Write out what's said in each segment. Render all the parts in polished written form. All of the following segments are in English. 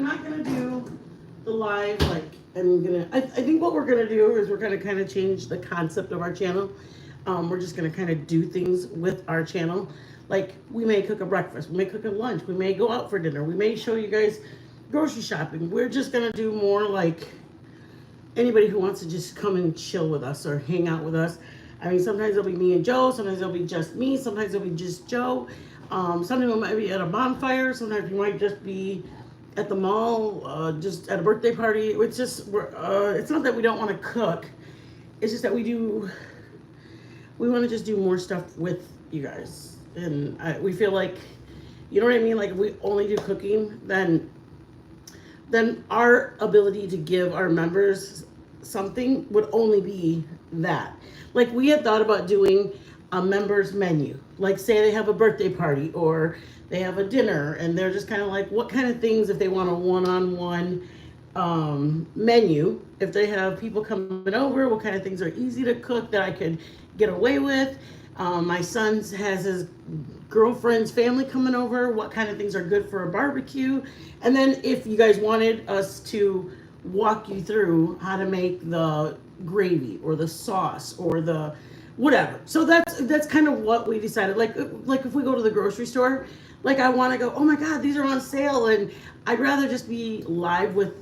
I'm not gonna do the live like I think what we're gonna do is we're gonna kind of change the concept of our channel. We're just gonna kind of do things with our channel. Like we may cook a breakfast, we may cook a lunch, we may go out for dinner, we may show you guys grocery shopping. We're just gonna do more like anybody who wants to just come and chill with us or hang out with us. I mean, sometimes it'll be me and Joe, sometimes it'll be just me, sometimes it'll be just Joe. Sometimes we might be at a bonfire, sometimes we might just be at the mall, just at a birthday party. It's just, it's not that we don't want to cook, it's just that we want to just do more stuff with you guys. And we feel like, you know what I mean? Like if we only do cooking, then our ability to give our members something would only be that. Like we had thought about doing a members menu. Like say they have a birthday party or they have a dinner and they're just kind of like, what kind of things if they want a one-on-one menu, if they have people coming over, what kind of things are easy to cook that I could get away with. My son has his girlfriend's family coming over, what kind of things are good for a barbecue. And then if you guys wanted us to walk you through how to make the gravy or the sauce or the whatever. So that's kind of what we decided. Like if we go to the grocery store, like I want to go, oh my God, these are on sale. And I'd rather just be live with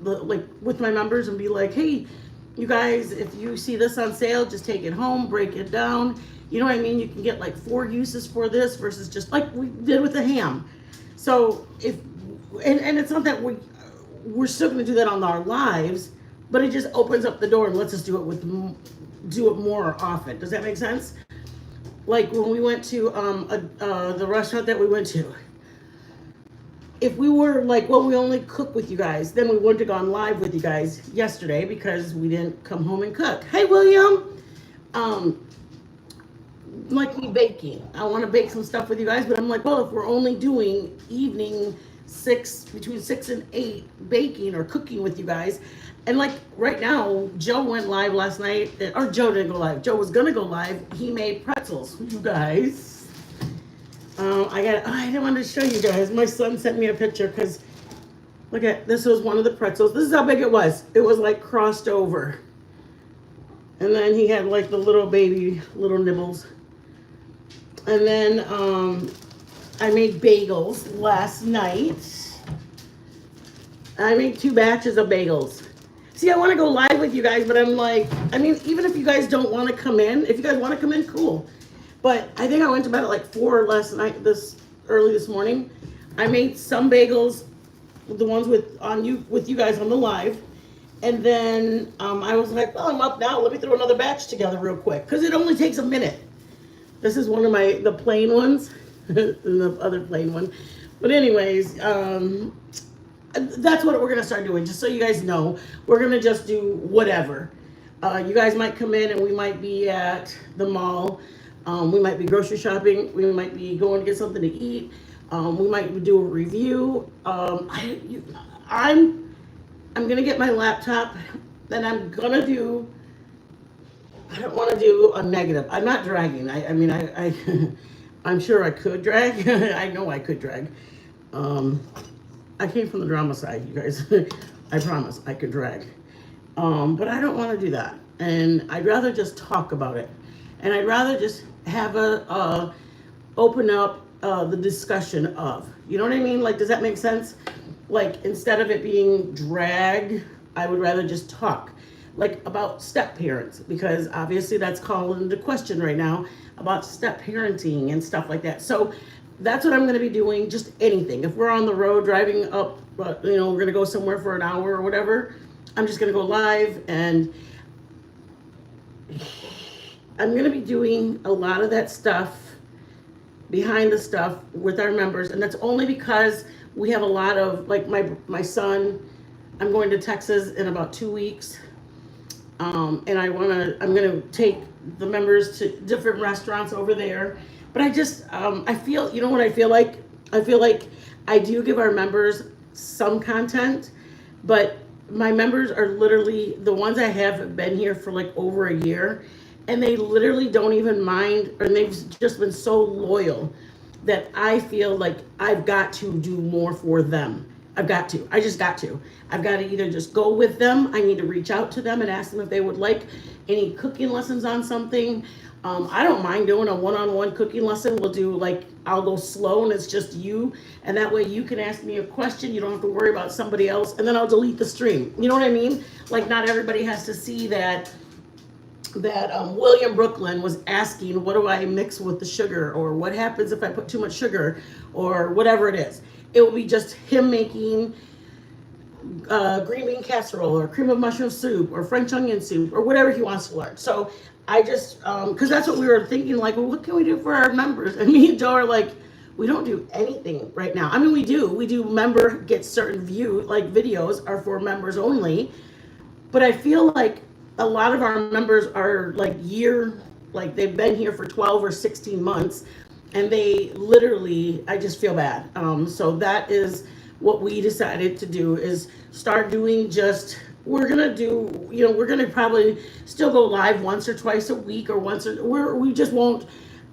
with my members and be like, hey, you guys, if you see this on sale, just take it home, break it down. You know what I mean? You can get like 4 uses for this versus just like we did with the ham. So and it's not that we're still going to do that on our lives, but it just opens up the door and lets us do it more often. Does that make sense? Like when we went to the restaurant that we went to, if we were like, well, we only cook with you guys, then we wouldn't have gone live with you guys yesterday because we didn't come home and cook. Hey, William. Like me baking. I want to bake some stuff with you guys, but I'm like, well, if we're only doing evening between 6 and 8 baking or cooking with you guys, and like right now, Joe went live last night, or Joe didn't go live. Joe was gonna go live. He made pretzels, you guys. I didn't want to show you guys. My son sent me a picture because look at this was one of the pretzels. This is how big it was. It was like crossed over. And then he had like the little nibbles. And then I made bagels last night. I made 2 batches of bagels. See, I want to go live with you guys, but I'm like, I mean, even if you guys don't want to come in, if you guys want to come in, cool. But I think I went to bed at like 4 last night, early this morning. I made some bagels, the ones with you guys on the live. And then I was like, well, I'm up now. Let me throw another batch together real quick because it only takes a minute. This is one of the plain ones, and the other plain one. But anyways, that's what we're gonna start doing. Just so you guys know, we're gonna just do whatever. You guys might come in and we might be at the mall. We might be grocery shopping. We might be going to get something to eat. We might do a review. I'm gonna get my laptop, and I'm gonna do. I don't want to do a negative. I'm not dragging. I'm sure I could drag. I know I could drag. I came from the drama side, you guys. I promise I could drag. But I don't want to do that, and I'd rather just talk about it, and I'd rather just have open up the discussion of. You know what I mean? Like, does that make sense? Like, instead of it being drag, I would rather just talk. Like, about step parents, because obviously that's called into question right now, about step parenting and stuff like that. So that's what I'm going to be doing, just anything. If we're on the road driving up, we're going to go somewhere for an hour or whatever, I'm just going to go live, and I'm going to be doing a lot of that stuff behind the stuff with our members, and that's only because we have a lot of, like, my son, I'm going to Texas in about 2 weeks, and I'm gonna take the members to different restaurants over there. But I just I feel, you know what I feel like? I feel like I do give our members some content, but my members are literally the ones I have been here for like over a year, and they literally don't even mind, and they've just been so loyal that I feel like I've got to do more for them. I've got to. I just got to. I've got to either just go with them. I need to reach out to them and ask them if they would like any cooking lessons on something. I don't mind doing a one-on-one cooking lesson. We'll do like, I'll go slow and it's just you. And that way you can ask me a question. You don't have to worry about somebody else. And then I'll delete the stream. You know what I mean? Like not everybody has to see that William Brooklyn was asking, what do I mix with the sugar? Or what happens if I put too much sugar? Or whatever it is. It will be just him making green bean casserole or cream of mushroom soup or French onion soup or whatever he wants to learn. So I just, because that's what we were thinking, like, well, what can we do for our members? And me and Joe are like, we don't do anything right now. I mean, we do member get certain like videos are for members only. But I feel like a lot of our members are like they've been here for 12 or 16 months and they literally, I just feel bad. So that is what we decided to do is start doing we're gonna probably still go live once or twice a week or we just won't,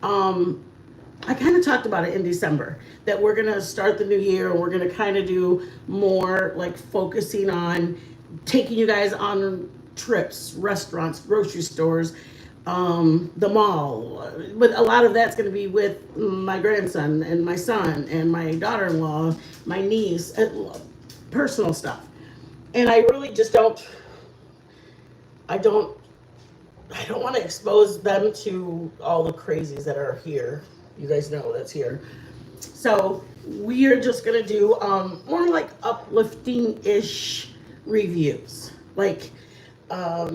I kind of talked about it in December that we're gonna start the new year and we're gonna kind of do more like focusing on taking you guys on trips, restaurants, grocery stores, the mall. But a lot of that's going to be with my grandson and my son and my daughter-in-law, my niece, personal stuff. And I really just I don't want to expose them to all the crazies that are here. You guys know that's here. So we are just going to do more like uplifting-ish reviews. Like, I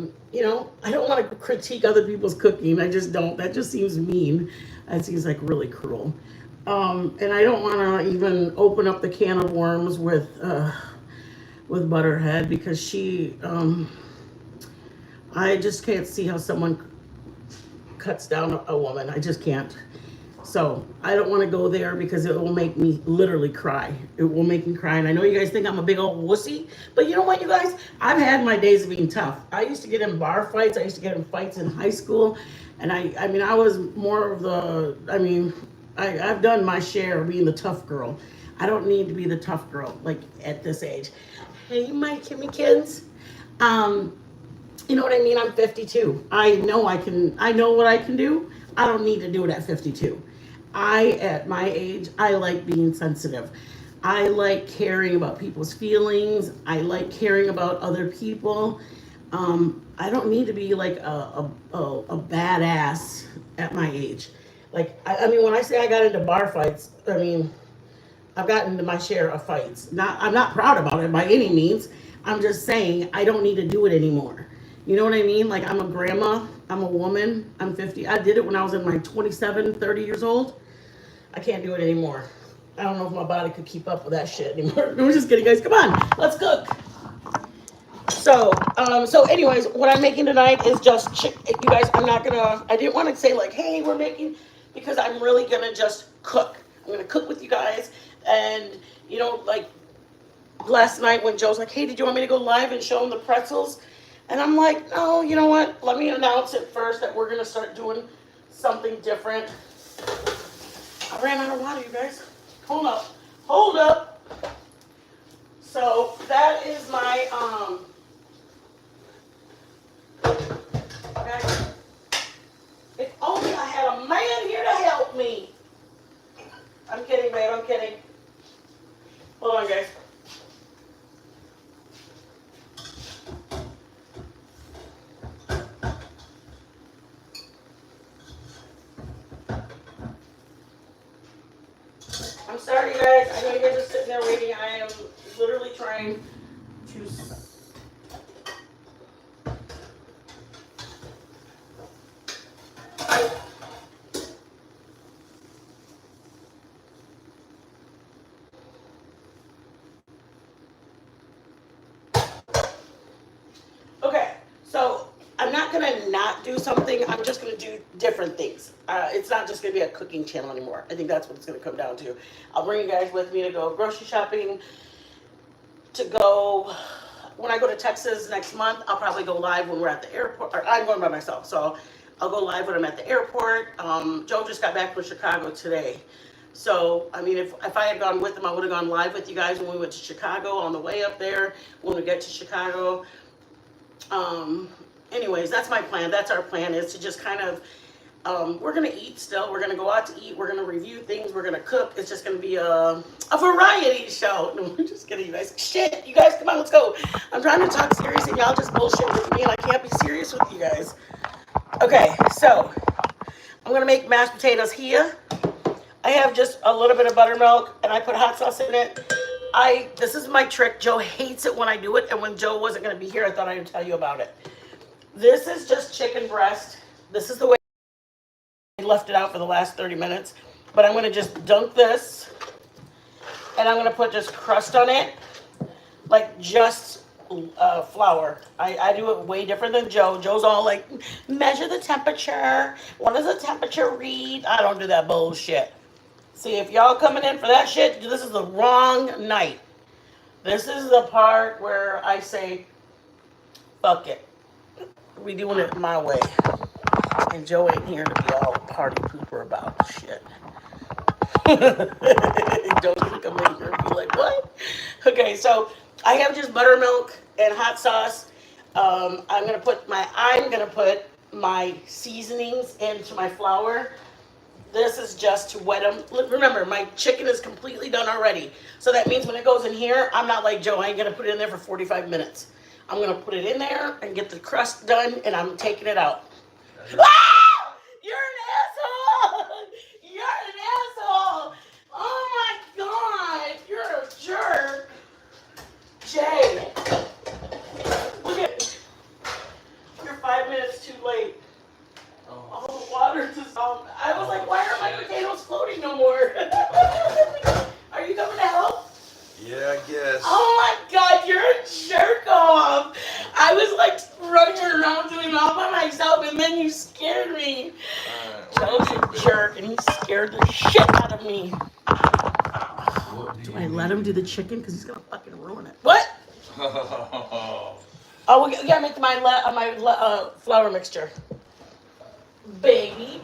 don't want to critique other people's cooking. I just don't. That just seems mean. That seems like really cruel. And I don't want to even open up the can of worms with Butterhead because I just can't see how someone cuts down a woman. I just can't. So I don't want to go there because it will make me literally cry. It will make me cry. And I know you guys think I'm a big old wussy, but you know what, you guys? I've had my days of being tough. I used to get in bar fights. I used to get in fights in high school. And I was more of I've done my share of being the tough girl. I don't need to be the tough girl, like at this age. Hey, my Kimmy kids. You know what I mean? I'm 52. I know what I can do. I don't need to do it at 52. At my age, I like being sensitive. I like caring about people's feelings. I like caring about other people. I don't need to be like a badass at my age. Like, when I say I got into bar fights, I've gotten into my share of fights. I'm not proud about it by any means. I'm just saying I don't need to do it anymore. You know what I mean? Like, I'm a grandma, I'm a woman, I'm 50. I did it when I was in my 27, 30 years old. I can't do it anymore. I don't know if my body could keep up with that shit anymore. No, I'm just kidding, guys. Come on, let's cook. So anyways, what I'm making tonight is just you guys, I didn't want to say like, hey, we're making, because I'm really gonna just cook. I'm gonna cook with you guys. And, like last night when Joe's like, hey, did you want me to go live and show them the pretzels? And I'm like, no, you know what? Let me announce it first that we're going to start doing something different. I ran out of water, you guys. Hold up. So that is my, guys, if only I had a man here to help me. I'm kidding, babe, I'm kidding. Hold on, guys. I'm sorry, guys. I know you guys are sitting there waiting. I am literally trying to. Okay, so I'm not gonna not do something. I'm just gonna do different things. It's not just gonna be a cooking channel anymore. I think that's what it's gonna come down to. I'll bring you guys with me to go grocery shopping. When I go to Texas next month, I'll probably go live when we're at the airport. Or I'm going by myself, so I'll go live when I'm at the airport. Joe just got back from Chicago today, So, I mean, if I had gone with them, I would have gone live with you guys when we went to Chicago on the way up there, when we get to Chicago. Um, Anyways, that's my plan. That's our plan, is to just kind of, we're going to eat still. We're going to go out to eat. We're going to review things. We're going to cook. It's just going to be a variety show. No, we're just kidding, you guys. Shit, you guys, come on, let's go. I'm trying to talk serious and y'all just bullshit with me, and I can't be serious with you guys. Okay, so I'm going to make mashed potatoes here. I have just a little bit of buttermilk, and I put hot sauce in it. This is my trick. Joe hates it when I do it, and when Joe wasn't going to be here, I thought I would tell you about it. This is just chicken breast. This is the way I left it out for the last 30 minutes. But I'm going to just dunk this, and I'm going to put just crust on it, like just flour. I do it way different than Joe. Joe's all like, measure the temperature. What does the temperature read? I don't do that bullshit. See, if y'all coming in for that shit, this is the wrong night. This is the part where I say, fuck it. We doing it my way. And Joe ain't here to be all party pooper about shit. Joe's gonna come in here and be like, what? Okay, so I have just buttermilk and hot sauce. I'm gonna put my seasonings into my flour. This is just to wet them. Remember, my chicken is completely done already. So that means when it goes in here, I'm not like Joe. I ain't going to put it in there for 45 minutes. I'm going to put it in there and get the crust done, and I'm taking it out. Ah! You're an asshole! You're an asshole! Oh my God! You're a jerk! Jay! Look at, you're 5 minutes too late. All the water dissolved. I was like, why are my potatoes floating no more? Are you coming to help? Yeah, I guess. Oh my God, you're a jerk off. I was like running around doing it all by myself, and then you scared me. Joe's a jerk, and he scared the shit out of me. Do I let him do the chicken? Because he's going to fucking ruin it. What? Oh, we gotta make my flour mixture. Baby,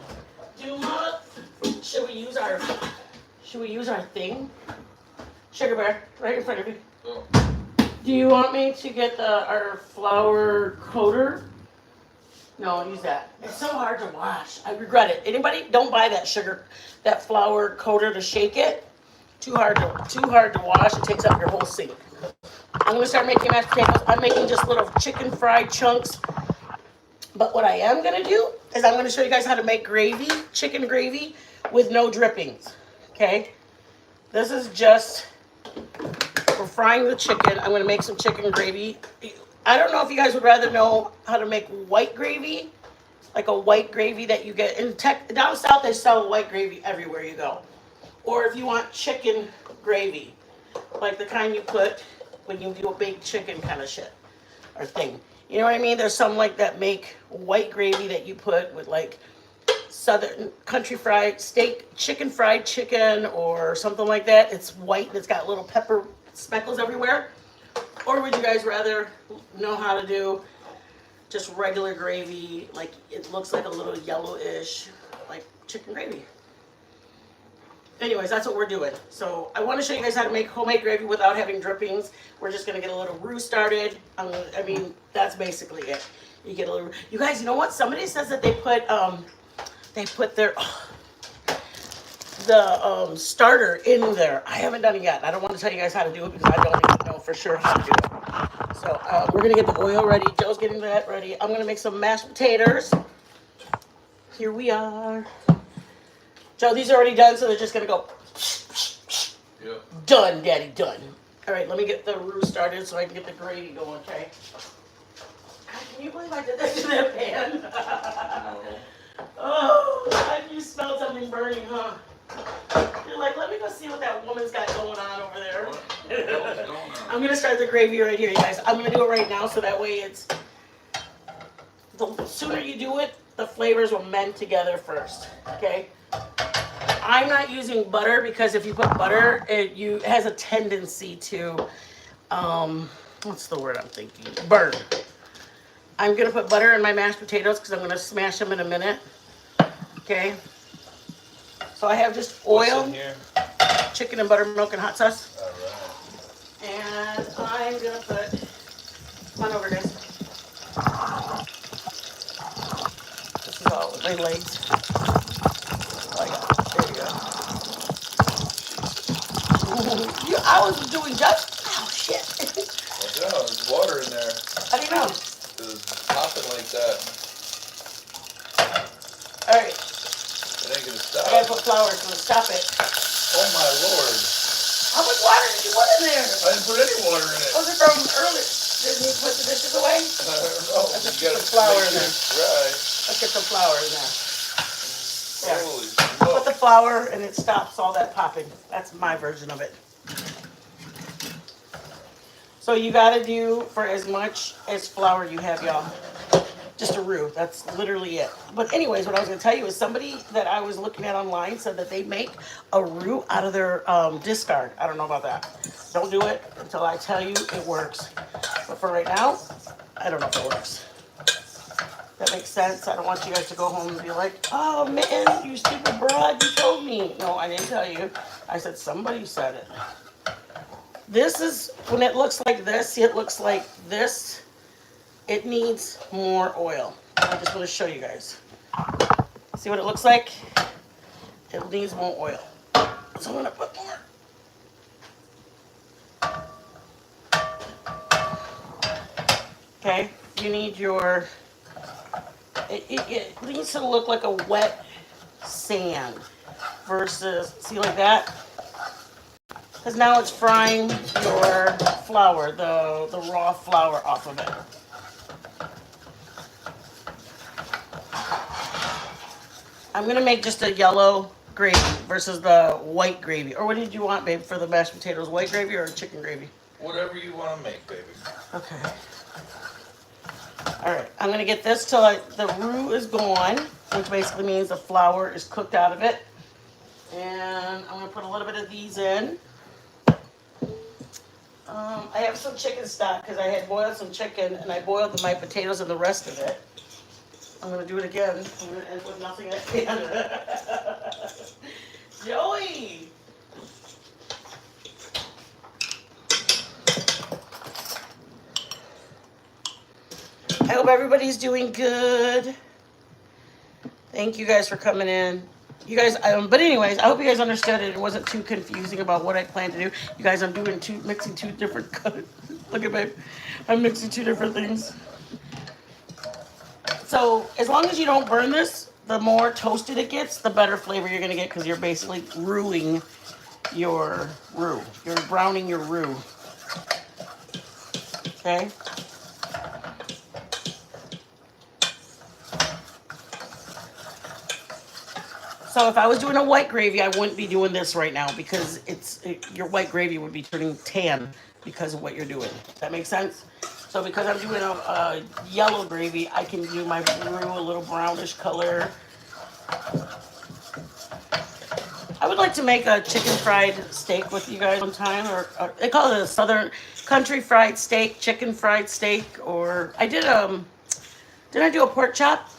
should we use our thing? Sugar Bear, right in front of you. Oh. Do you want me to get our flour coater? No, I'll use that. It's so hard to wash. I regret it. Anybody, don't buy that flour coater to shake it. Too hard to wash. It takes up your whole sink. I'm gonna start making mashed potatoes. I'm making just little chicken fried chunks. But what I am going to do is I'm going to show you guys how to make gravy, chicken gravy, with no drippings, okay? This is just for frying the chicken. I'm going to make some chicken gravy. I don't know if you guys would rather know how to make white gravy, like a white gravy that you get. Down south, they sell white gravy everywhere you go. Or if you want chicken gravy, like the kind you put when you do a baked chicken kind of shit or thing. You know what I mean? There's some like that make white gravy that you put with like southern country fried chicken fried chicken or something like that. It's white and it's got little pepper speckles everywhere. Or would you guys rather know how to do just regular gravy, like it looks like a little yellowish, like chicken gravy? Anyways, that's what we're doing. So I want to show you guys how to make homemade gravy without having drippings. We're just going to get a little roux started. I mean, that's basically it. You get a little, you guys, you know what? Somebody says that they put the starter in there. I haven't done it yet. I don't want to tell you guys how to do it because I don't even know for sure how to do it. So we're going to get the oil ready. Joe's getting that ready. I'm going to make some mashed potatoes. Here we are. Joe, these are already done, so they're just going to go. Yep. Done, Daddy, done. All right, let me get the roux started so I can get the gravy going, okay? God, can you believe I did that to that pan? Oh, God, you smelled something burning, huh? You're like, let me go see what that woman's got going on over there. I'm going to start the gravy right here, you guys. I'm going to do it right now so that way it's... The sooner you do it, the flavors will mend together first, okay? I'm not using butter because if you put butter, it has a tendency to, what's the word I'm thinking? Burn. I'm going to put butter in my mashed potatoes because I'm going to smash them in a minute. Okay? So So I have just What's oil, in here? chicken and buttermilk and hot sauce. All right. And I'm gonna put, come on over guys. This is all my legs. Oh, I got it. There you go. I was doing just, oh shit. Watch out, there's water in there. How do you know? It's popping like that. All right, It ain't gonna I stop. gotta put flour, so stop it. Oh my lord. How much water did you put in there? I didn't put any water in it. Was it from earlier? Didn't you put the dishes away? I don't know. Let's You just gotta put flour make in sure there. it's dry. Let's get some flour in there. Yeah. Holy Put the smoke. flour and it stops all that popping. That's my version of it. So you gotta do for as much as flour you have, y'all. Just a roux. That's literally it. But anyways, what I was gonna tell you is somebody that I was looking at online said that they make a roux out of their discard. I don't know about that. Don't do it until I tell you it works. But for right now, I don't know if it works. That makes sense. I don't want you guys to go home and be like, oh man, you stupid broad, you told me. No, I didn't tell you. I said somebody said it. This is, when it looks like this, see it looks like this. It needs more oil. I just want to show you guys. See what it looks like? It needs more oil. So I'm gonna put more. Okay, you need your, it needs to look like a wet sand versus, see like that? Because now it's frying your flour, the raw flour off of it. I'm gonna make just a yellow gravy versus the white gravy. Or what did you want, babe, for the mashed potatoes? White gravy or chicken gravy? Whatever you want to make, baby. Okay. All right, I'm gonna get this till the roux is gone, which basically means the flour is cooked out of it. And I'm gonna put a little bit of these in. I have some chicken stock because I had boiled some chicken and I boiled my potatoes and the rest of it. I'm gonna do it again. I'm gonna end with nothing at the end. Joey! I hope everybody's doing good. Thank you guys for coming in. You guys, but anyways, I hope you guys understood it. It wasn't too confusing about what I plan to do. You guys, I'm doing mixing two different colors. Look at babe. I'm mixing two different things. So as long as you don't burn this, the more toasted it gets, the better flavor you're gonna get because you're basically rouxing your roux. You're browning your roux. Okay? So if I was doing a white gravy, I wouldn't be doing this right now because your white gravy would be turning tan because of what you're doing. Does that make sense? So because I'm doing a yellow gravy, I can do my roux a little brownish color. I would like to make a chicken fried steak with you guys one time, or they call it a southern country fried steak, chicken fried steak, or I did I do a pork chop?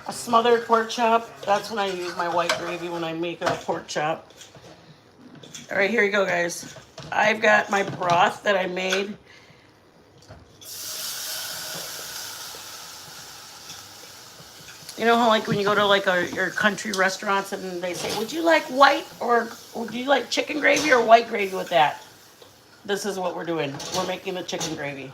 A smothered pork chop. That's when I use my white gravy when I make a pork chop. All right, here you go, guys. I've got my broth that I made. You know how like when you go to like your country restaurants and they say, would you like white or would you like chicken gravy or white gravy with that? This is what we're doing. We're making the chicken gravy.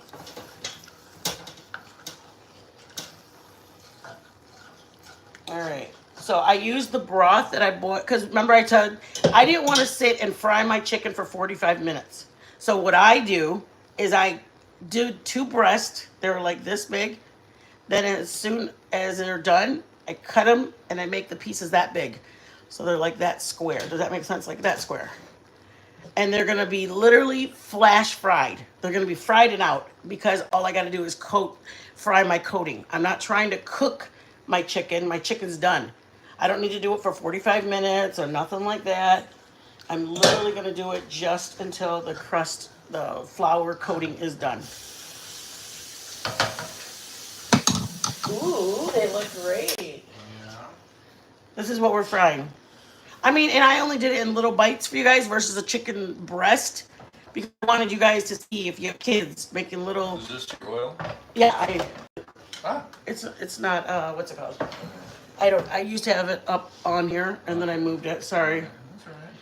All right. So I used the broth that I bought because remember I told I didn't want to sit and fry my chicken for 45 minutes. So what I do is I do 2 breasts. They're like this big. Then as soon as they're done, I cut them and I make the pieces that big. So they're like that square. Does that make sense? Like that square. And they're going to be literally flash fried. They're going to be fried and out because all I got to do is fry my coating. I'm not trying to cook my chicken. My chicken's done. I don't need to do it for 45 minutes or nothing like that. I'm literally going to do it just until the flour coating is done. Ooh, they look great. Yeah. This is what we're frying. I mean, and I only did it in little bites for you guys versus a chicken breast because I wanted you guys to see if you have kids making little. Is this your oil? Yeah, Ah. it's not what's it called? I don't. I used to have it up on here and then I moved it. Sorry. That's all right.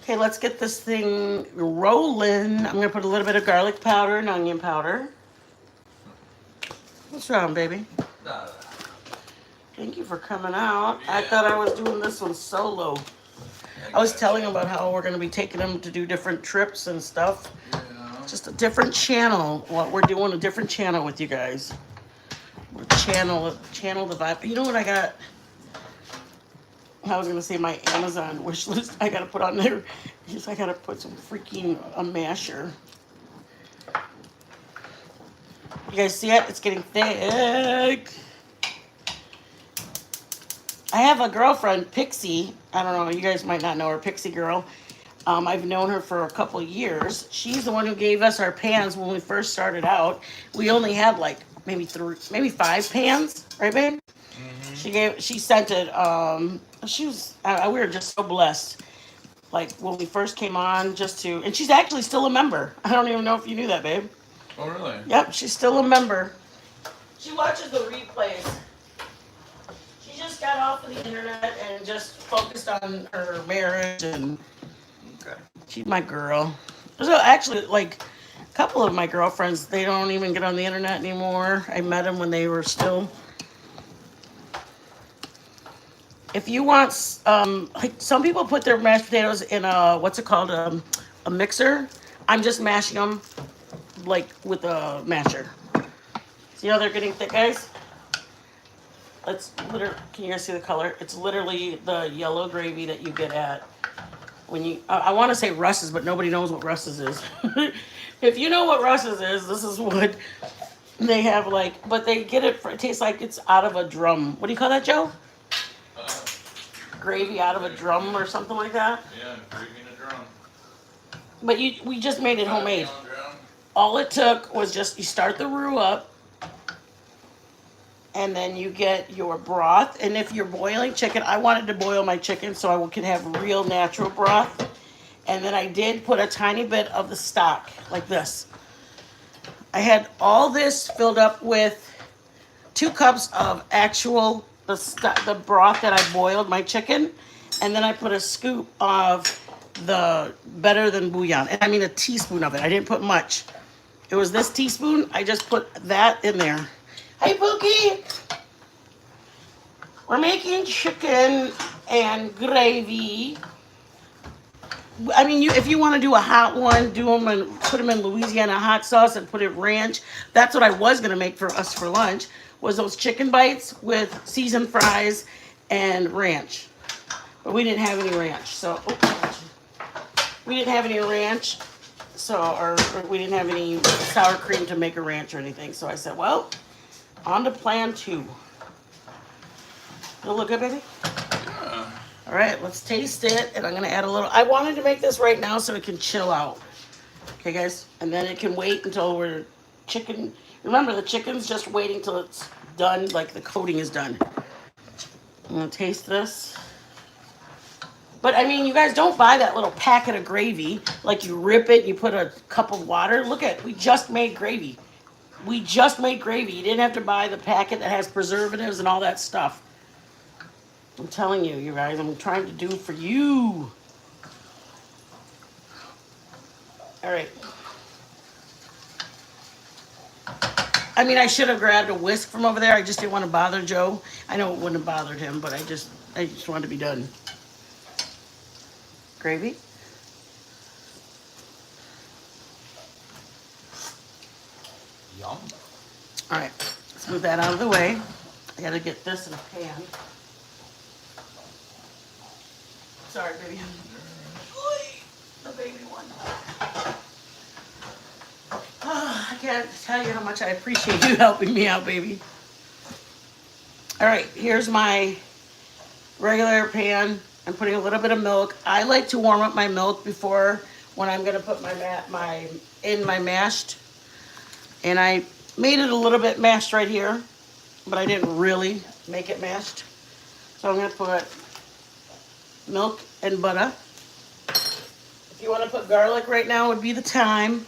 Okay, let's get this thing rolling. I'm gonna put a little bit of garlic powder and onion powder. What's wrong, baby? Nah. Thank you for coming out. I Yeah. thought I was doing this one solo. I was telling him about how we're going to be taking him to do different trips and stuff. Yeah. Just a different channel. What we're doing, a different channel with you guys. We're channel the vibe. You know what I got? I was going to say my Amazon wish list. I got to put on there. I got to put some freaking a masher. You guys see it? It's getting thick. I have a girlfriend, Pixie. I don't know, you guys might not know her, Pixie Girl. I've known her for a couple she's the one who gave us our pans when we first started out. We only had like maybe 5 pans, right, babe? Mm-hmm. She sent it. We were just so blessed. Like when we first came on, and she's actually still a member. I don't even know if you knew that, babe. Oh, really? Yep, she's still a member. She watches the replays. She just got off of the internet and just focused on her marriage, and she's my girl. So actually, like a couple of my girlfriends, they don't even get on the internet anymore. I met them when they were still. If you want, like some people put their mashed potatoes in what's it called, a mixer. I'm just mashing them like with a masher. See how they're getting thick, guys? Can you guys see the color? It's literally the yellow gravy that you get at when you. I want to say Russ's, but nobody knows what Russ's is. If you know what Russ's is, this is what they have. But they get it. It tastes like it's out of a drum. What do you call that, Joe? Gravy out of a drum or something like that. Yeah, gravy in a drum. But we just made it homemade. All it took was you start the roux up. And then you get your broth. And if you're boiling chicken, I wanted to boil my chicken so I could have real natural broth. And then I did put a tiny bit of the stock, like this. I had all this filled up with 2 cups of the broth that I boiled my chicken. And then I put a scoop of the Better Than Bouillon. And I mean a teaspoon of it. I didn't put much. It was this teaspoon. I just put that in there. Hey, Pookie! We're making chicken and gravy. I mean, if you want to do a hot one, do them and put them in Louisiana hot sauce and put it ranch. That's what I was going to make for us for lunch, was those chicken bites with seasoned fries and ranch. But we didn't have any ranch, so... we didn't have any ranch, or we didn't have any sour cream to make a ranch or anything. So I said, well... on to plan 2. It'll look good, baby? Yeah. All right, let's taste it. And I'm going to add a little. I wanted to make this right now so it can chill out. Okay, guys? And then it can wait until chicken. Remember, the chicken's just waiting till it's done, like the coating is done. I'm going to taste this. But, I mean, you guys don't buy that little packet of gravy. Like, you rip it, you put a cup of water. Look we just made gravy. We just made gravy. You didn't have to buy the packet that has preservatives and all that stuff. I'm telling you, you guys, I'm trying to do for you. All right. I mean, I should have grabbed a whisk from over there. I just didn't want to bother Joe. I know it wouldn't have bothered him, but I just wanted to be done. Gravy. Yum. All right, let's move that out of the way. I gotta get this in a pan. Sorry, baby. The baby one. Oh, I can't tell you how much I appreciate you helping me out, baby. All right, here's my regular pan. I'm putting a little bit of milk. I like to warm up my milk before when I'm gonna put my mashed. And I made it a little bit mashed right here, but I didn't really make it mashed. So I'm gonna put milk and butter. If you want to put garlic right now, would be the time.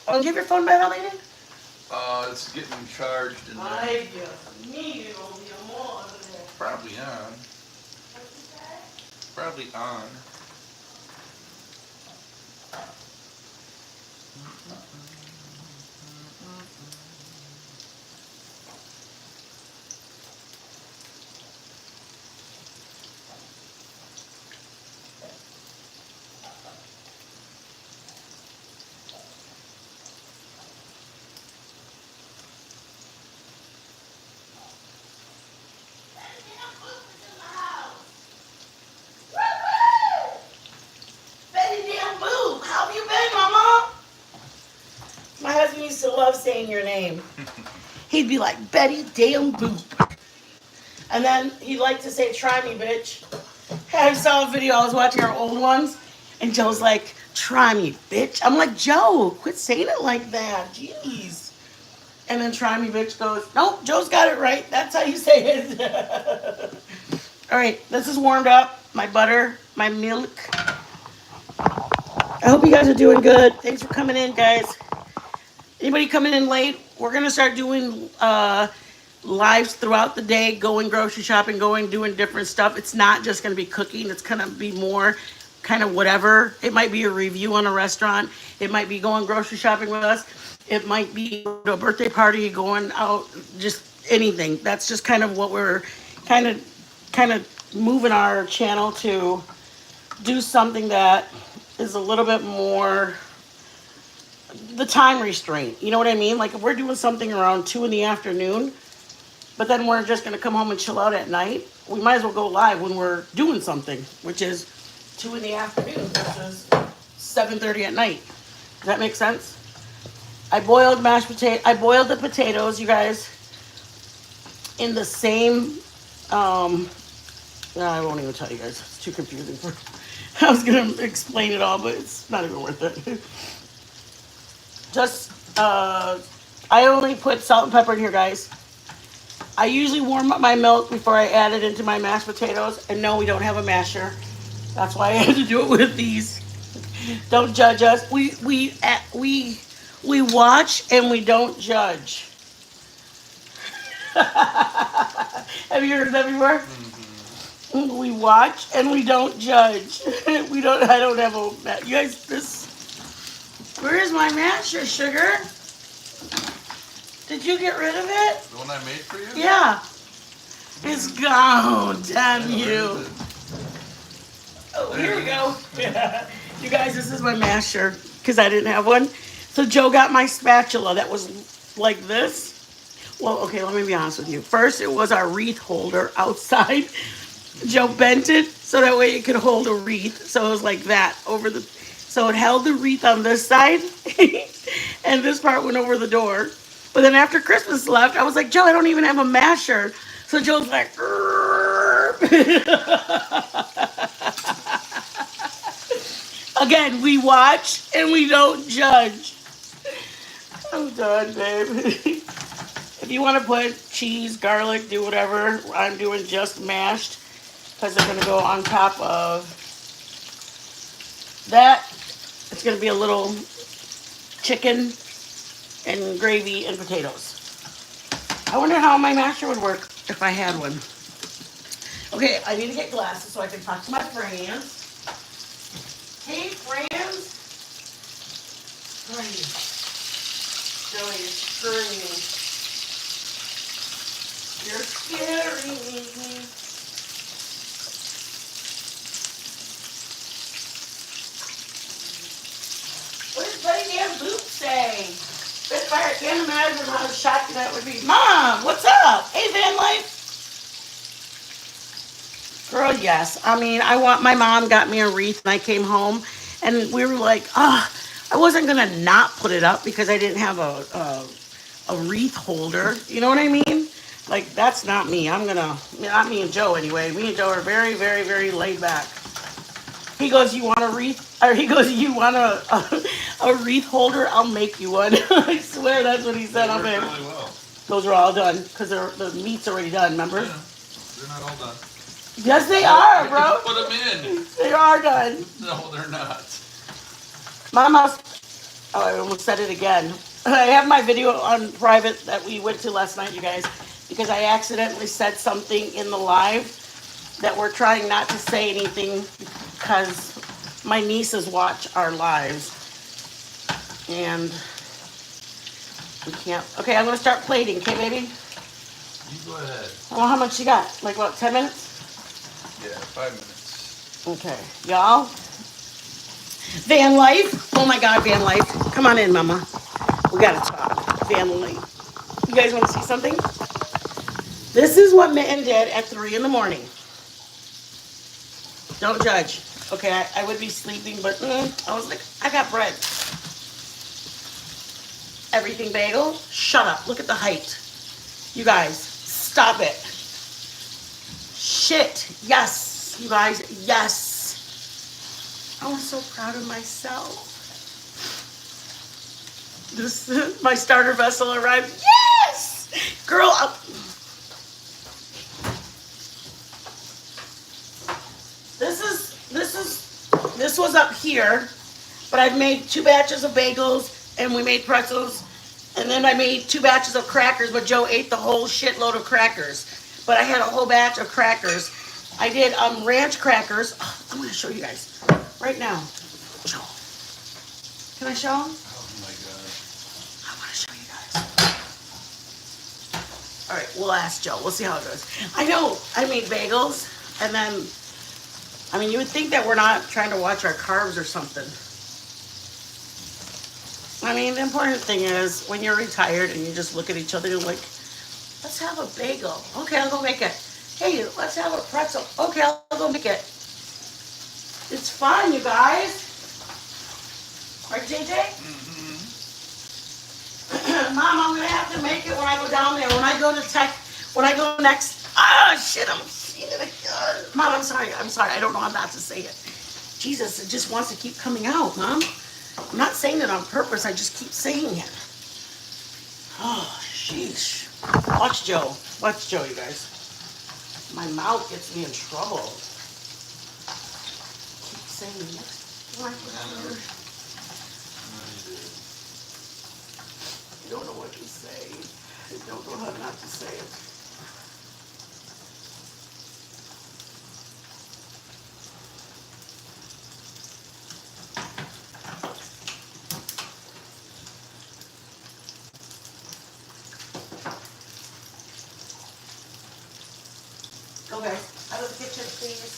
Oh, do you have your phone by that lady? It's getting charged in there. I just need it on the more. Probably on. Probably on. Betty damn Boop, how have you been, Mama? My husband used to love saying your name. He'd be like, Betty damn Boop. And then he'd like to say, try me, bitch. I saw a video, I was watching our old ones, and Joe's like, try me, bitch. I'm like, Joe, quit saying it like that. Jeez. And then try me, bitch goes, nope, Joe's got it right. That's how you say it. All right, this is warmed up. My butter, my milk. I hope you guys are doing good. Thanks for coming in, guys. Anybody coming in late? We're going to start doing lives throughout the day, going grocery shopping, doing different stuff. It's not just going to be cooking. It's going to be more kind of whatever. It might be a review on a restaurant. It might be going grocery shopping with us. It might be a birthday party, going out, just anything. That's just kind of what we're kind of moving our channel to do something that is a little bit more the time restraint. You know what I mean? Like if we're doing something around 2 in the afternoon, but then we're just going to come home and chill out at night, we might as well go live when we're doing something, which is 2 in the afternoon versus 7:30 at night. Does that make sense? I boiled the potatoes, you guys, in the same, no, I won't even tell you guys. It's too confusing for, I was going to explain it all, but it's not even worth it. Just, I only put salt and pepper in here, guys. I usually warm up my milk before I add it into my mashed potatoes. And no, we don't have a masher. That's why I had to do it with these. Don't judge us. We watch and we don't judge. Have you heard that before? Mm-hmm. We watch and we don't judge. I don't have a, you guys, where's my masher, sugar? Did you get rid of it? The one I made for you? Yeah. It's gone. Damn you. Oh, here we go. You guys, this is my masher because I didn't have one. So Joe got my spatula that was like this. Well, okay, let me be honest with you. First, it was our wreath holder outside. Joe bent it so that way it could hold a wreath. So it was like that so it held the wreath on this side and this part went over the door. But then after Christmas left, I was like, Joe, I don't even have a masher. So Joe's like, again, we watch and we don't judge. I'm done, babe. If you want to put cheese, garlic, do whatever. I'm doing just mashed because they're going to go on top of that. It's going to be a little chicken and gravy and potatoes. I wonder how my masher would work if I had one. Okay, I need to get glasses so I can talk to my friends. Hey, friends. Hey. Joey, you're screwing me. You're scaring me. What did Buddy Damn Boop say? I can't imagine how shocking that would be. Mom, what's up? Hey, Van Life. Girl, yes. I mean, my mom got me a wreath and I came home and we were like, I wasn't going to not put it up because I didn't have a wreath holder. You know what I mean? Like, that's not me. Not me and Joe anyway. Me and Joe are very, very, very laid back. He goes, you want a wreath? Or he goes, you want A wreath holder? I'll make you one. I swear that's what he said. They I'll work make. really well. Those are all done because the meat's already done. Remember? Yeah, they're not all done. Yes, they are, You bro. put them in. They are done. No, they're not. My mouse. Oh, I almost said it again. I have my video on private that we went to last night, you guys, because I accidentally said something in the live that we're trying not to say anything because my nieces watch our lives. And we can't. Okay, I'm going to start plating, okay, baby? You go ahead. Well, how much you got? Like, what, 10 minutes? Yeah, 5 minutes. Okay, y'all. Van life. Oh my God, van life. Come on in, mama. We gotta talk. Van life. You guys want to see something? This is what Mitten did at 3 in the morning. Don't judge. Okay, I would be sleeping, but I was like, I got bread. Everything bagel. Shut up. Look at the height. You guys, stop it. Shit. Yes. You guys, yes. I was so proud of myself. This my starter vessel arrived. Yes, girl. This was up here, but I've made 2 batches of bagels, and we made pretzels, and then I made 2 batches of crackers. But Joe ate the whole shitload of crackers. But I had a whole batch of crackers. I did ranch crackers. Oh, I'm gonna show you guys right now. Joe, can I show them? Oh my God. I want to show you guys. All right, we'll ask Joe. We'll see how it goes. I know I made bagels, and then, I mean, you would think that we're not trying to watch our carbs or something. I mean, the important thing is when you're retired and you just look at each other, you're like, let's have a bagel. Okay, I'll go make it. Hey, let's have a pretzel. Okay, I'll go make it. It's fun, you guys. Right, JJ? Mm-hmm. Mom, I'm gonna have to make it when I go down there. When I go next. Shit, I'm seeing it again. Mom, I'm sorry. I don't know how not to say it. Jesus, it just wants to keep coming out, Mom. I'm not saying it on purpose. I just keep saying it. Oh, sheesh. Watch Joe, you guys. My mouth gets me in trouble. Keep saying it. I don't know what to say. I don't know how not to say it. Go guys, out of the kitchen, please.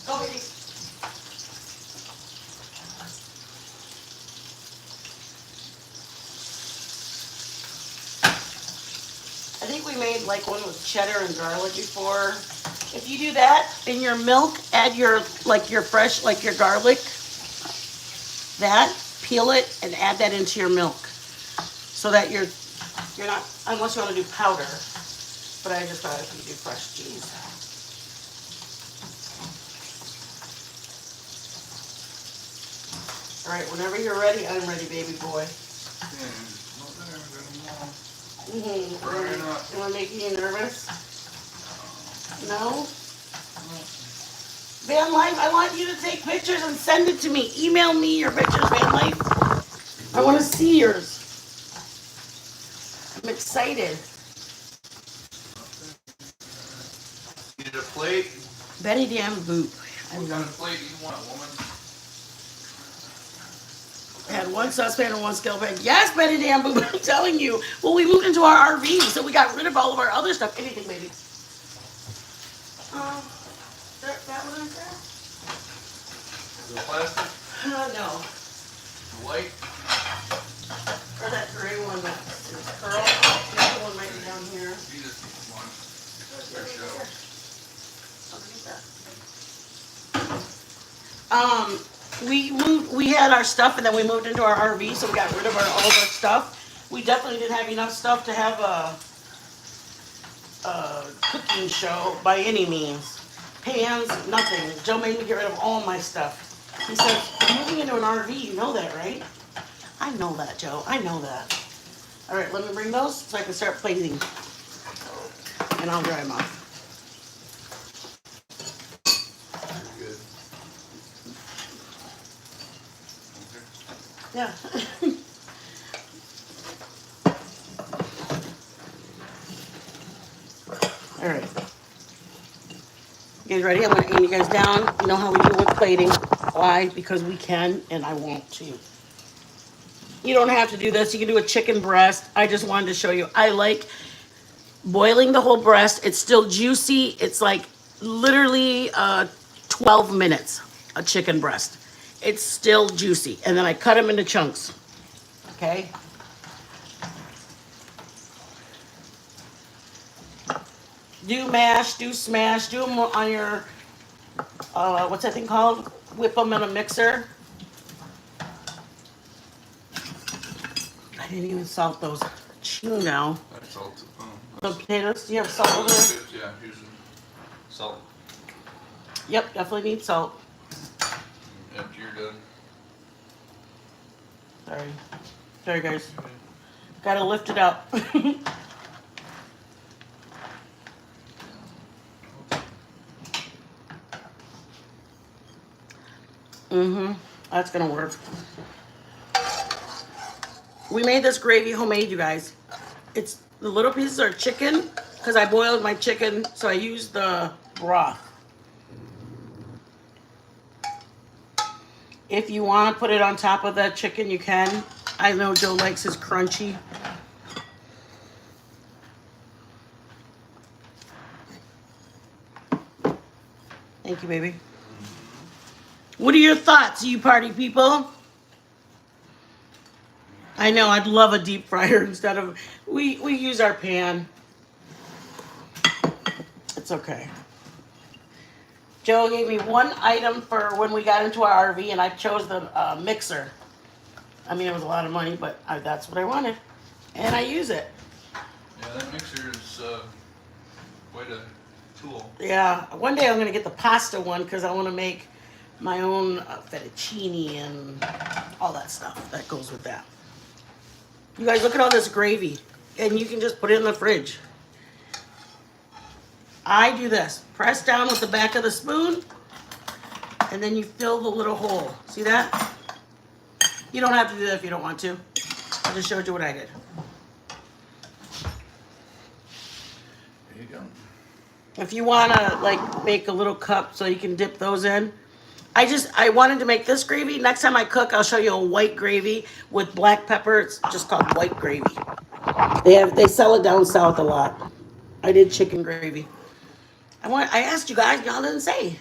Go, baby. I think we made like one with cheddar and garlic before. If you do that in your milk, add your fresh, like your garlic. That, peel it and add that into your milk, so that you're not, unless you want to do powder. But I just thought if you do fresh cheese. All right, whenever you're ready, I'm ready, baby boy. Am I making you nervous? No? Van Life, I want you to take pictures and send it to me. Email me your pictures, Van Life. I want to see yours. I'm excited. Need a plate? Betty Damn Boop. What kind of plate do you want, woman? I had 1 saucepan and 1 scale pan. Yes, Betty Damn Boop, I'm telling you. Well, we moved into our RV, so we got rid of all of our other stuff. Anything, baby. That one right there? The plastic? No. The white? Or that gray one that's curl. The other one might be down here. You just need one. For sure. We had our stuff and then we moved into our RV, so we got rid of all of our stuff. We definitely didn't have enough stuff to have cooking show by any means. Pans, nothing. Joe made me get rid of all my stuff. He said, "I'm moving into an RV. You know that, right?" I know that, Joe. I know that. All right, let me bring those so I can start plating, and I'll dry them off. Good. Yeah. All right. You guys ready? I'm going to aim you guys down. You know how we do with plating. Why? Because we can, and I want to. You don't have to do this. You can do a chicken breast. I just wanted to show you. I like boiling the whole breast. It's still juicy. It's like literally 12 minutes, a chicken breast. It's still juicy. And then I cut them into chunks. Okay? Do mash, do smash, do them on your, what's that thing called? Whip them in a mixer. I didn't even salt those. Chew now. That's salt. Oh, The potatoes, do you have salt over there? good. Yeah, using salt. Yep, definitely need salt. After you're done. Sorry. Sorry, guys. Gotta lift it up. That's gonna work. We made this gravy homemade, you guys. It's the little pieces are chicken because I boiled my chicken, so I used the broth. If you want to put it on top of that chicken, you can. I know Joe likes his crunchy. Thank you, baby. What are your thoughts, you party people? I know, I'd love a deep fryer instead of... We use our pan. It's okay. Joe gave me one item for when we got into our RV, and I chose the mixer. I mean, it was a lot of money, but that's what I wanted. And I use it. Yeah, that mixer is quite a tool. Yeah, one day I'm going to get the pasta one because I want to make my own fettuccine and all that stuff that goes with that. You guys, look at all this gravy. And you can just put it in the fridge. I do this. Press down with the back of the spoon. And then you fill the little hole. See that? You don't have to do that if you don't want to. I just showed you what I did. There you go. If you want to, like, make a little cup so you can dip those in. I wanted to make this gravy. Next time I cook, I'll show you a white gravy with black pepper. It's just called white gravy. They sell it down south a lot. I did chicken gravy. I asked you guys, y'all didn't say.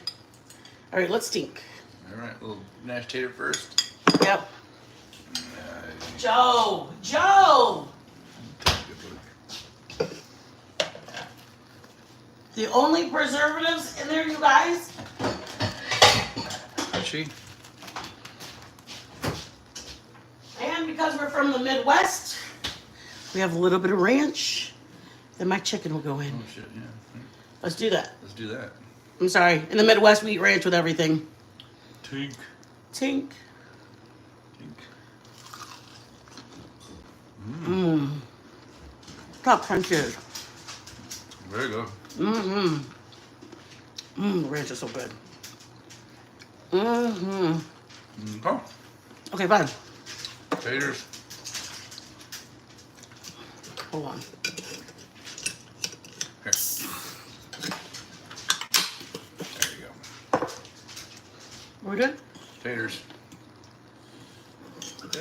All right, let's stink. All right, a little mashed tater first. Yep. Joe. The only preservatives in there, you guys. She. And because we're from the Midwest, we have a little bit of ranch. Then my chicken will go in. Oh shit, yeah. Let's do that. Let's do that. I'm sorry. In the Midwest, we eat ranch with everything. Tink. Tink. Mmm. Top crunches. Very good. The ranch is so good. Oh. Okay, fine. Taters. Hold on. Here. There you go. We're good? Taters.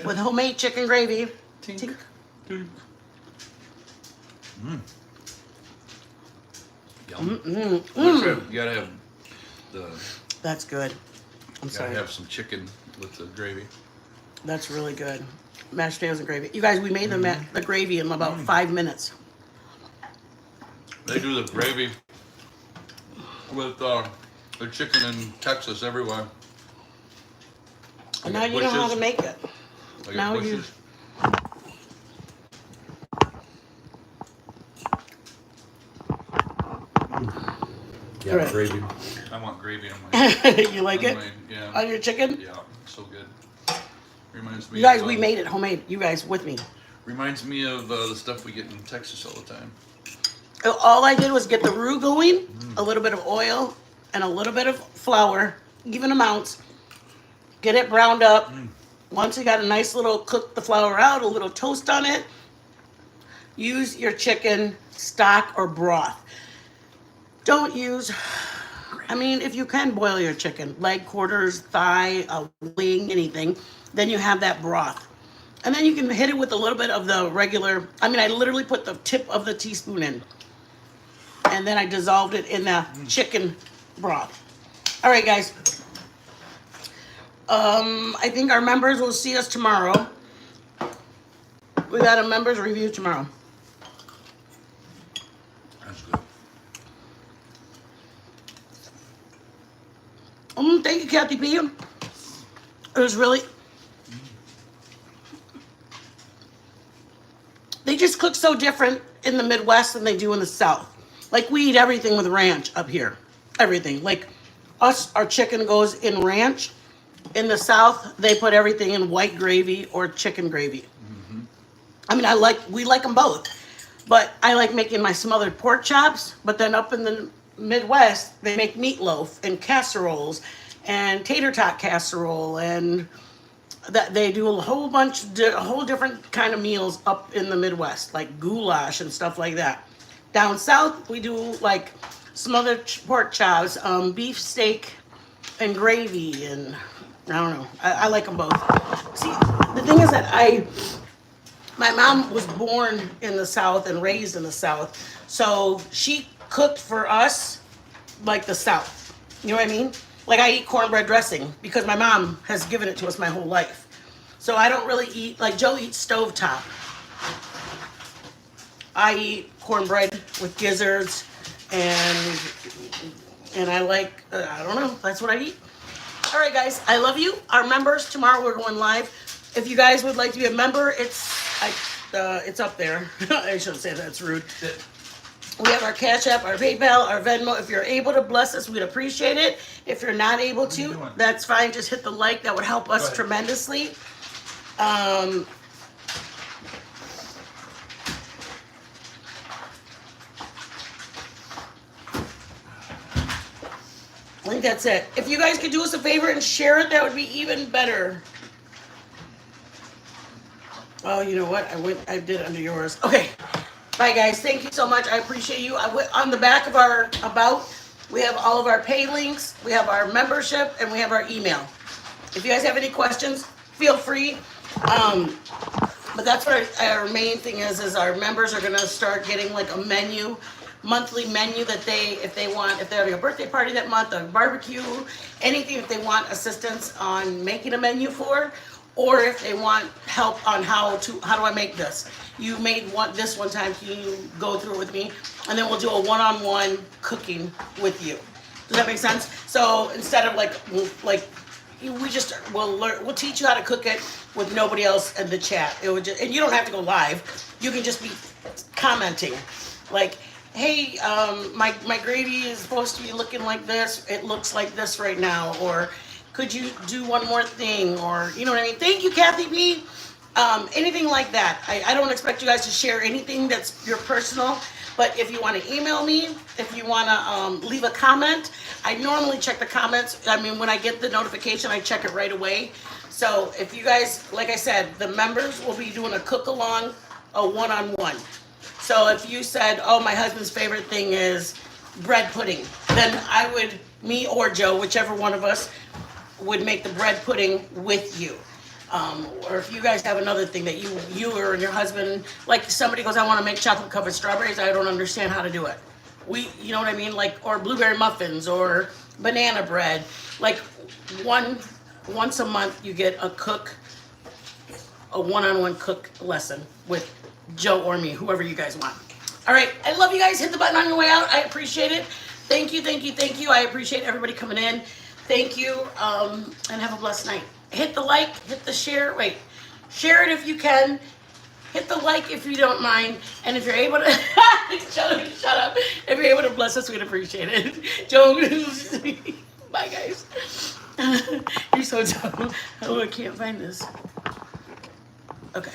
With homemade chicken gravy. Tink. Tink. Mmm. Yum. You gotta have the. That's good. I'm sorry. Gotta have some chicken with the gravy. That's really good. Mashed potatoes and gravy. You guys, we made the gravy in about 5 minutes. They do the gravy with the chicken in Texas everywhere. And now you know how to make it. Now you. Yeah, Right. gravy. I want gravy on my. You like it? Yeah. On your chicken? Yeah, so good. Reminds me. You guys, of, we made it homemade. You guys with me. Reminds me of the stuff we get in Texas all the time. All I did was get the roux going, a little bit of oil, and a little bit of flour, even amounts. Get it browned up. Once you got a nice little, cook the flour out, a little toast on it. Use your chicken stock or broth. Don't use, I mean, if you can boil your chicken, leg quarters, thigh, a wing, anything, then you have that broth. And then you can hit it with a little bit of the regular, I mean, I literally put the tip of the teaspoon in. And then I dissolved it in the chicken broth. All right, guys. I think our members will see us tomorrow. We got a members review tomorrow. That's good. Thank you, Kathy P. It was really. They just cook so different in the Midwest than they do in the South. Like, we eat everything with ranch up here. Everything. Like, us, our chicken goes in ranch. In the South, they put everything in white gravy or chicken gravy. I mean, we like them both. But I like making my smothered pork chops. But then up in the Midwest, they make meatloaf and casseroles and tater tot casserole, and that they do a whole different kind of meals up in the Midwest, like goulash and stuff like that. Down south, we do like smothered pork chops, beef steak, and gravy, and I don't know. I like them both. See, the thing is that my mom was born in the South and raised in the South, so she cooked for us like the South. You know what I mean? Like, I eat cornbread dressing because my mom has given it to us my whole life. So I don't really eat, like Joe eats stovetop. I eat cornbread with gizzards, and I like, I don't know, that's what I eat. All right, guys, I love you. Our members, tomorrow we're going live. If you guys would like to be a member, it's up there. I shouldn't say that, it's rude. We have our Cash App, our PayPal, our Venmo. If you're able to bless us, we'd appreciate it. If you're not able to, that's fine. Just hit the like. That would help us tremendously. I think that's it. If you guys could do us a favor and share it, that would be even better. Oh, you know what? I did it under yours. Okay. Bye, guys. Thank you so much. I appreciate you. On the back of our About, we have all of our pay links. We have our membership, and we have our email. If you guys have any questions, feel free. But that's what our main thing is our members are going to start getting like a menu, monthly menu that if they're having a birthday party that month, a barbecue, anything if they want assistance on making a menu for, or if they want help on how do I make this. You made this one time, can you go through it with me? And then we'll do a one-on-one cooking with you. Does that make sense? So instead of we'll teach you how to cook it with nobody else in the chat. It would and you don't have to go live. You can just be commenting, like, hey, my gravy is supposed to be looking like this. It looks like this right now. Or could you do one more thing? Or, you know what I mean? Thank you, Kathy B. Anything like that. I don't expect you guys to share anything that's your personal. But if you want to email me, if you want to leave a comment, I normally check the comments. I mean, when I get the notification, I check it right away. So if you guys, like I said, the members will be doing a cook-along, a one-on-one. So if you said, oh, my husband's favorite thing is bread pudding, then I would, me or Joe, whichever one of us, would make the bread pudding with you. Or if you guys have another thing that you or your husband, like somebody goes, I want to make chocolate covered strawberries, I don't understand how to do it. You know what I mean? Like, or blueberry muffins or banana bread. Like once a month you get a one-on-one cook lesson with Joe or me, whoever you guys want. All right, I love you guys. Hit the button on your way out. I appreciate it. Thank you, thank you, thank you. I appreciate everybody coming in. Thank you, and have a blessed night. Hit the like, hit the share. Share it if you can. hit the like if you don't mind. And if you're able to, shut up. If you're able to bless us, we'd appreciate it. Joe, bye guys. You're so dumb. Oh, I can't find this. Okay.